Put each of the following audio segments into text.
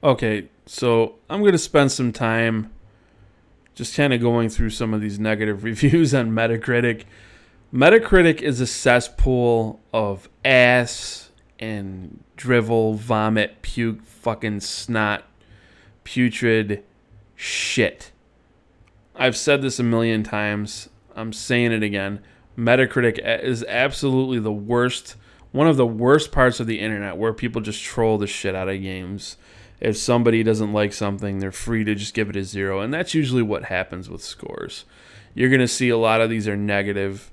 Okay, so I'm going to spend some time just kind of going through some of these negative reviews on Metacritic. Metacritic is a cesspool of ass and drivel, vomit, puke, fucking snot, putrid shit. I've said this a million times. I'm saying it again. Metacritic is absolutely the worst, one of the worst parts of the internet where people just troll the shit out of games. If somebody doesn't like something, they're free to just give it a 0. And that's usually what happens with scores. You're going to see a lot of these are negative.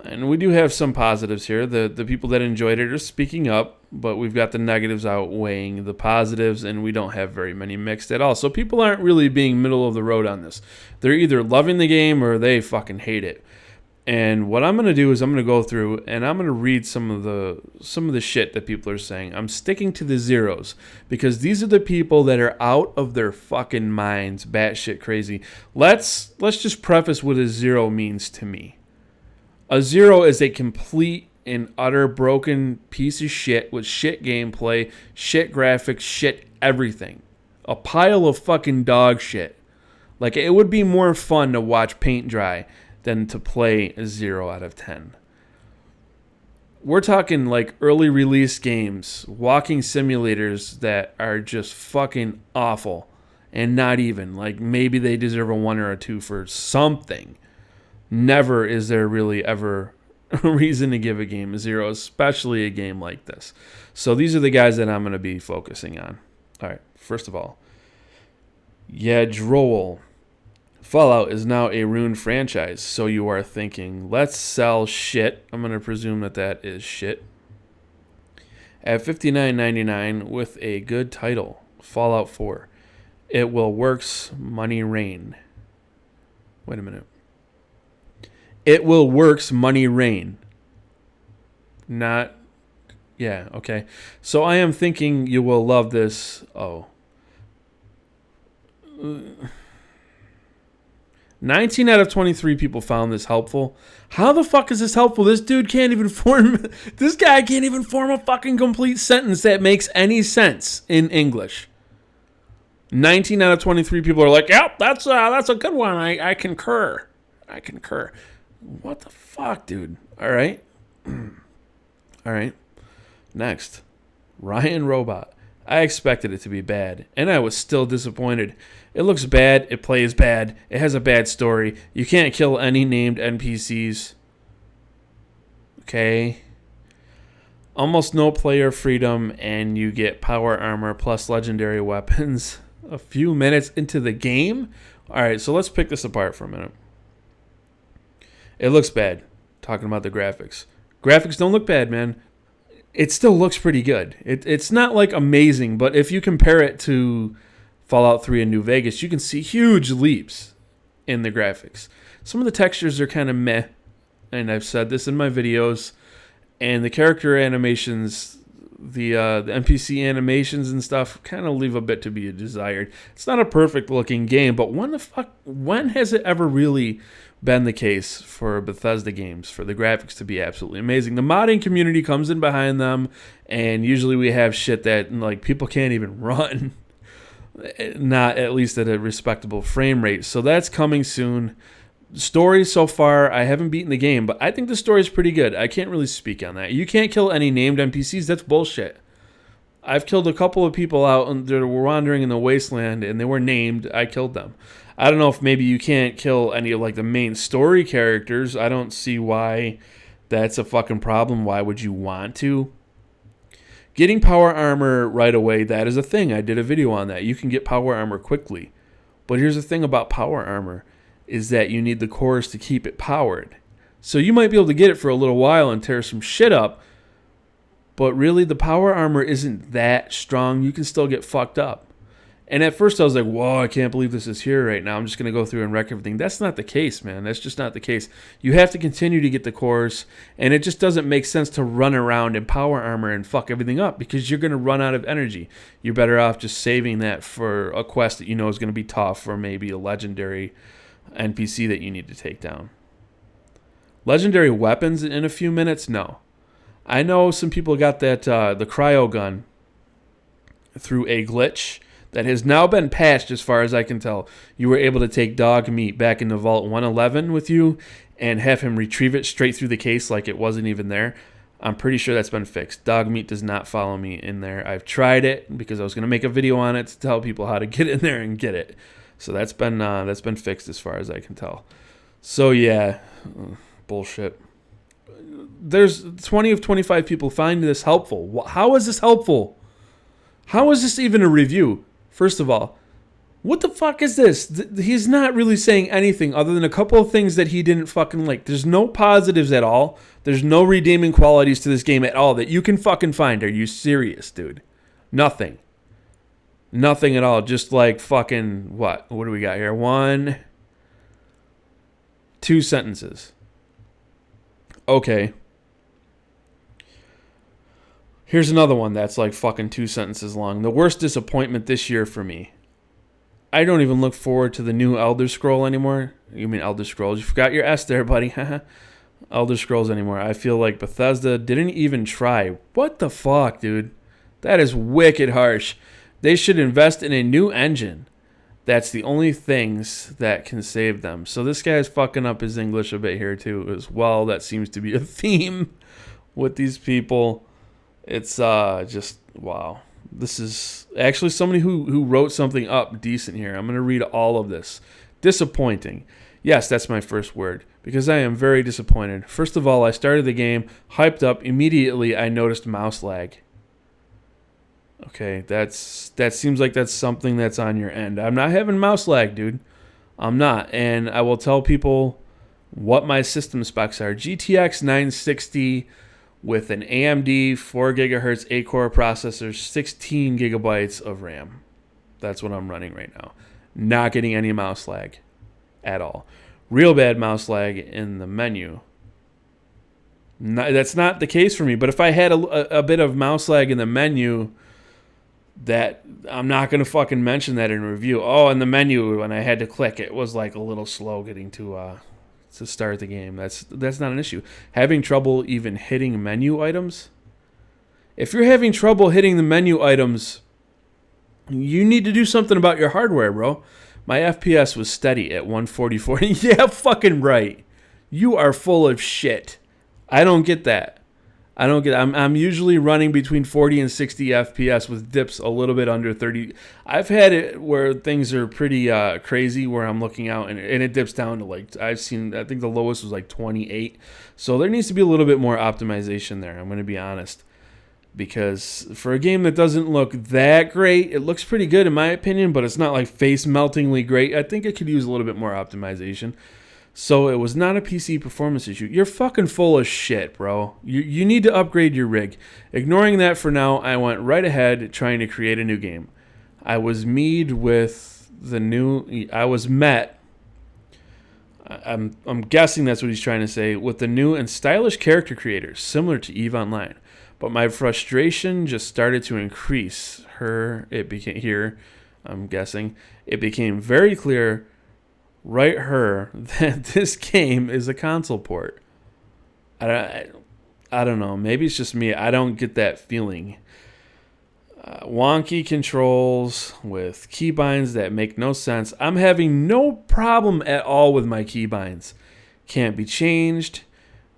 And we do have some positives here. The people that enjoyed it are speaking up, but we've got the negatives outweighing the positives, and we don't have very many mixed at all. So people aren't really being middle of the road on this. They're either loving the game or they fucking hate it. And what I'm going to do is I'm going to go through and I'm going to read some of the shit that people are saying. I'm sticking to the zeros because these are the people that are out of their fucking minds, batshit crazy. Let's just preface what a 0 means to me. A 0 is a complete and utter broken piece of shit with shit gameplay, shit graphics, shit everything. A pile of fucking dog shit. Like, it would be more fun to watch paint dry than to play a 0 out of 10. We're talking like early release games, walking simulators that are just fucking awful. And not even. Like, maybe they deserve a 1 or a 2 for something. Never is there really ever a reason to give a game a 0, especially a game like this. So these are the guys that I'm going to be focusing on. All right, first of all, Droll. Fallout is now a ruined franchise, so you are thinking, let's sell shit. I'm going to presume that is shit. At $59.99 with a good title, Fallout 4. It will works, money rain. Wait a minute. It will works, money rain. Not, yeah, okay. So I am thinking you will love this. 19 out of 23 people found this helpful. How the fuck is this helpful? This guy can't even form a fucking complete sentence that makes any sense in English. 19 out of 23 people are like, yep, that's a good one. I concur. What the fuck, dude? All right. Next. Ryan Robot. I expected it to be bad, and I was still disappointed. It looks bad. It plays bad. It has a bad story. You can't kill any named NPCs. Okay. Almost no player freedom, and you get power armor plus legendary weapons a few minutes into the game. All right, so let's pick this apart for a minute. It looks bad. Talking about the graphics. Graphics don't look bad, man. It still looks pretty good. It's not like amazing, but if you compare it to Fallout 3 and New Vegas, you can see huge leaps in the graphics. Some of the textures are kind of meh, and I've said this in my videos, and the character animations, the NPC animations and stuff kind of leave a bit to be desired. It's not a perfect looking game, but when has it ever really been the case for Bethesda games for the graphics to be absolutely amazing? The modding community comes in behind them, and usually we have shit that like people can't even run, not at least at a respectable frame rate. So that's coming soon. Story so far, I haven't beaten the game, but I think the story is pretty good. I can't really speak on that. You can't kill any named NPCs. That's bullshit. I've killed a couple of people out that were wandering in the wasteland, and they were named. I killed them. I don't know if maybe you can't kill any of like the main story characters. I don't see why that's a fucking problem. Why would you want to? Getting power armor right away, that is a thing. I did a video on that. You can get power armor quickly. But here's the thing about power armor is that you need the cores to keep it powered. So you might be able to get it for a little while and tear some shit up, but really the power armor isn't that strong. You can still get fucked up. And at first I was like, whoa, I can't believe this is here right now. I'm just going to go through and wreck everything. That's not the case, man. That's just not the case. You have to continue to get the cores, and it just doesn't make sense to run around in power armor and fuck everything up because you're going to run out of energy. You're better off just saving that for a quest that you know is going to be tough, or maybe a legendary NPC that you need to take down. Legendary weapons in a few minutes? No. I know some people got that the cryo gun, through a glitch that has now been patched as far as I can tell. You were able to take dog meat back into Vault 111 with you and have him retrieve it straight through the case like it wasn't even there. I'm pretty sure that's been fixed. Dog meat does not follow me in there. I've tried it because I was going to make a video on it to tell people how to get in there and get it. So that's been fixed as far as I can tell. So yeah, bullshit. There's 20 of 25 people find this helpful. How is this helpful? How is this even a review? First of all, what the fuck is this? He's not really saying anything other than a couple of things that he didn't fucking like. There's no positives at all. There's no redeeming qualities to this game at all that you can fucking find. Are you serious, dude? Nothing. Nothing at all. Just like fucking what? What do we got here? 1, 2 sentences. Okay. Here's another one that's like fucking 2 sentences long. The worst disappointment this year for me. I don't even look forward to the new Elder Scroll anymore. You mean Elder Scrolls? You forgot your S there, buddy. Elder Scrolls anymore. I feel like Bethesda didn't even try. What the fuck, dude? That is wicked harsh. They should invest in a new engine. That's the only things that can save them. So this guy's fucking up his English a bit here too as well. That seems to be a theme with these people. It's just, wow. This is actually somebody who wrote something up decent here. I'm going to read all of this. Disappointing. Yes, that's my first word, because I am very disappointed. First of all, I started the game, hyped up. Immediately, I noticed mouse lag. Okay, that seems like that's something that's on your end. I'm not having mouse lag, dude. I'm not. And I will tell people what my system specs are. GTX 960 with an AMD 4 gigahertz 8-core processor, 16 gigabytes of RAM. That's what I'm running right now. Not getting any mouse lag at all. Real bad mouse lag in the menu. That's not the case for me, but if I had a bit of mouse lag in the menu, that I'm not going to fucking mention that in a review. Oh, in the menu, when I had to click, it was like a little slow getting to start the game. That's not an issue. Having trouble even hitting menu items? If you're having trouble hitting the menu items, you need to do something about your hardware, bro. My FPS was steady at 144. Yeah, fucking right. You are full of shit. I don't get that. I'm usually running between 40 and 60 FPS with dips a little bit under 30. I've had it where things are pretty crazy where I'm looking out and it dips down to like, I think the lowest was like 28. So there needs to be a little bit more optimization there. I'm going to be honest. Because for a game that doesn't look that great, it looks pretty good in my opinion, but it's not like face-meltingly great. I think it could use a little bit more optimization. So it was not a PC performance issue. You're fucking full of shit, bro. You need to upgrade your rig. Ignoring that for now, I went right ahead trying to create a new game. I was met. I'm guessing that's what he's trying to say, with the new and stylish character creators, similar to EVE Online. But my frustration just started to increase. I'm guessing, it became very clear that this game is a console port. I don't know. Maybe it's just me. I don't get that feeling. Wonky controls with keybinds that make no sense. I'm having no problem at all with my keybinds. Can't be changed.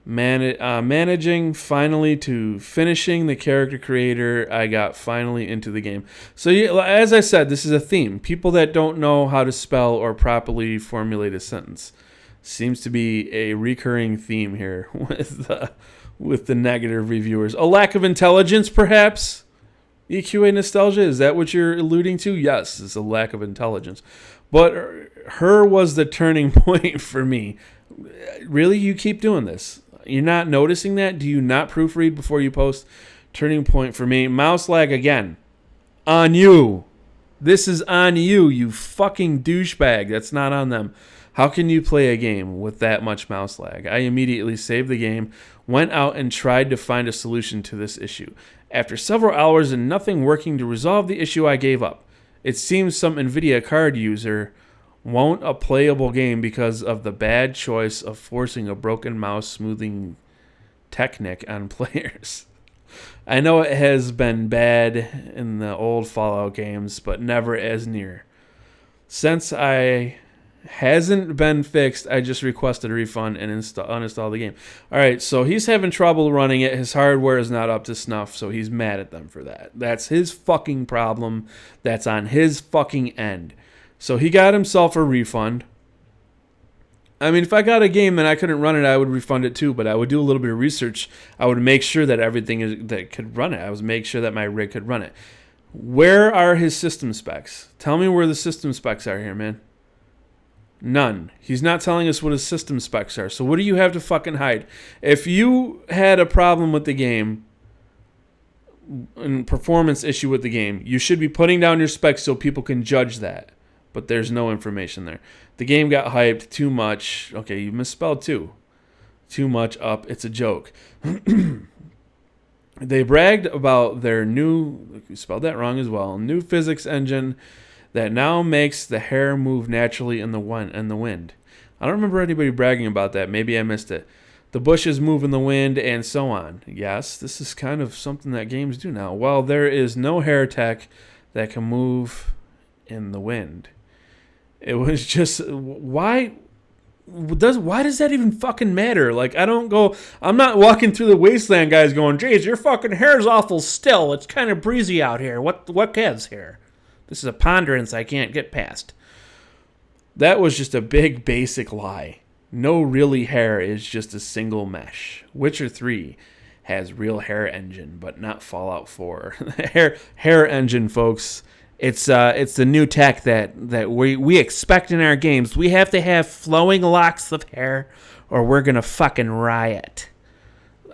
Managing finally to finishing the character creator. I got finally into the game. So yeah, as I said, this is a theme. People that don't know how to spell or properly formulate a sentence. Seems to be a recurring theme here with the negative reviewers. A lack of intelligence, perhaps? EQA nostalgia, is that what you're alluding to? Yes, it's a lack of intelligence. But her was the turning point for me. Really, you keep doing this? You're not noticing that? Do you not proofread before you post? Turning point for me. Mouse lag again. On you. This is on you, you fucking douchebag. That's not on them. How can you play a game with that much mouse lag? I immediately saved the game, went out and tried to find a solution to this issue. After several hours and nothing working to resolve the issue, I gave up. It seems some NVIDIA card user won't a playable game because of the bad choice of forcing a broken mouse smoothing technique on players. I know it has been bad in the old Fallout games, but never as near. Since I hasn't been fixed, I just requested a refund and uninstall the game. All right, so he's having trouble running it. His hardware is not up to snuff, so he's mad at them for that. That's his fucking problem. That's on his fucking end. So he got himself a refund. I mean, if I got a game and I couldn't run it, I would refund it too, but I would do a little bit of research. I would make sure that everything that could run it. I would make sure that my rig could run it. Where are his system specs? Tell me where the system specs are here, man. None. He's not telling us what his system specs are. So what do you have to fucking hide? If you had a problem with the game, and performance issue with the game, you should be putting down your specs so people can judge that. But there's no information there. The game got hyped too much. Okay, you misspelled too. Too much up. It's a joke. They bragged about their new, you spelled that wrong as well, new physics engine that now makes the hair move naturally in the wind. I don't remember anybody bragging about that. Maybe I missed it. The bushes move in the wind and so on. Yes, this is kind of something that games do now. Well, there is no hair tech that can move in the wind. It was just, why does that even fucking matter? Like, I'm not walking through the wasteland, guys, going, geez, your fucking hair's awful still. It's kind of breezy out here. What gives here? This is a ponderance I can't get past. That was just a big basic lie. No really hair is just a single mesh. Witcher 3 has real hair engine, but not Fallout 4. hair engine, folks. It's the new tech that we expect in our games. We have to have flowing locks of hair, or we're gonna fucking riot.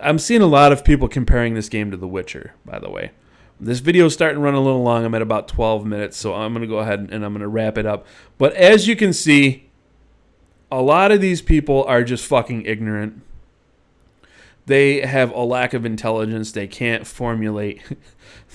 I'm seeing a lot of people comparing this game to The Witcher, by the way. This video is starting to run a little long. I'm at about 12 minutes, so I'm gonna go ahead and I'm gonna wrap it up. But as you can see, a lot of these people are just fucking ignorant. They have a lack of intelligence. They can't formulate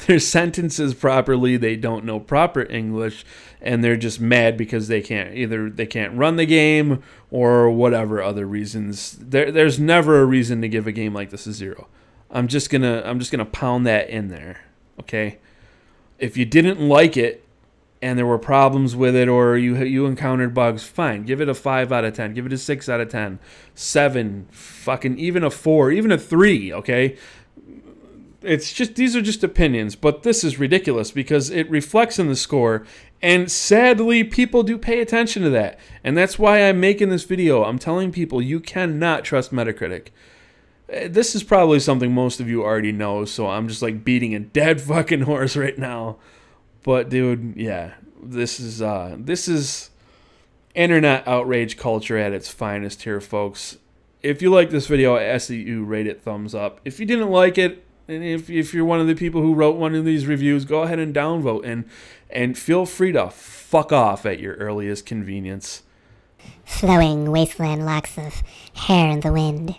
their sentences properly. They don't know proper English, and they're just mad because they can't run the game or whatever other reasons. There's never a reason to give a game like this a 0. I'm just gonna pound that in there. Okay? If you didn't like it and there were problems with it, or you encountered bugs, fine. Give it a 5 out of 10. Give it a 6 out of 10. 7. Fucking even a 4. Even a 3, okay? It's just, these are just opinions, but this is ridiculous because it reflects in the score, and sadly, people do pay attention to that. And that's why I'm making this video. I'm telling people you cannot trust Metacritic. This is probably something most of you already know, so I'm just like beating a dead fucking horse right now. But dude, yeah, this is internet outrage culture at its finest here, folks. If you like this video, I ask that you rate it thumbs up. If you didn't like it, and if you're one of the people who wrote one of these reviews, go ahead and downvote and feel free to fuck off at your earliest convenience. Flowing wasteland locks of hair in the wind.